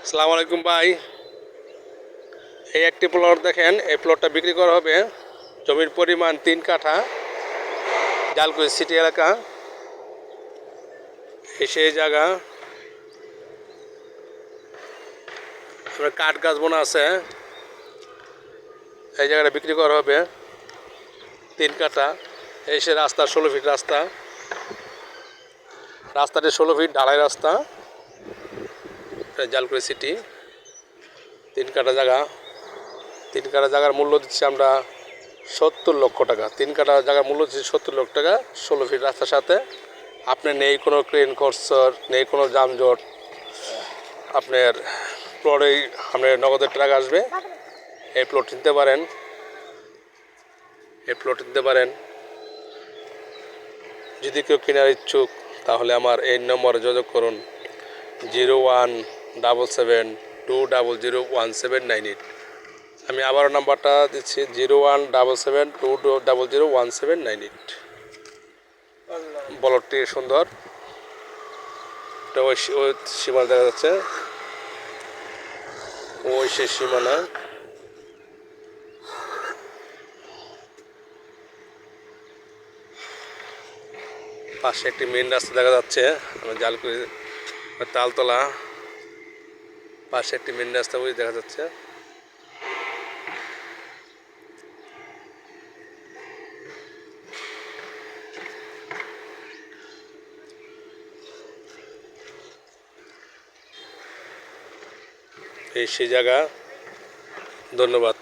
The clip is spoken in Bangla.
আসসালামু আলাইকুম ভাই। এই একটি প্লট দেখেন, এই প্লটটা বিক্রি করা হবে। জমির পরিমাণ 3 কাঠা, জালকুড়ি সিটি এলাকা। এই সেই জায়গা, আপনার কাঠ গাছ বোনা আছে। এই জায়গাটা বিক্রি করা হবে 3 কাঠা। এই সে রাস্তা 16 ফিট রাস্তা, রাস্তাটি 16 ফিট ঢালাই রাস্তা। জালকুড়ি সিটি 3 কাঠা জায়গা। 3 কাঠা জায়গার মূল্য দিচ্ছি আমরা 70 লক্ষ টাকা। 3 কাঠা জায়গার মূল্য দিচ্ছি 70 লক্ষ টাকা। 16 ফিট রাস্তার সাথে আপনার নেই কোনো ক্রেন খরচর, নেই কোনো যানজট। আপনার প্লটেই আপনার নগদের টাকা আসবে। এই প্লট নিতে পারেন, এই প্লট নিতে পারেন। যদি কেউ কেনার ইচ্ছুক তাহলে আমার এই নম্বরে যোগাযোগ করুন 0177200178। আমি আবারও নাম্বারটা দিচ্ছি 0177200178। বলটটি সুন্দর, ওই সীমানা দেখা যাচ্ছে, ওই সেই সীমানা। পাশে একটি মেন রাস্তা দেখা যাচ্ছে, আমার জালকুড়ি তালতলা। পাশে একটি মেন রাস্তা ওই দেখা যাচ্ছে। এই সেই জায়গা। ধন্যবাদ।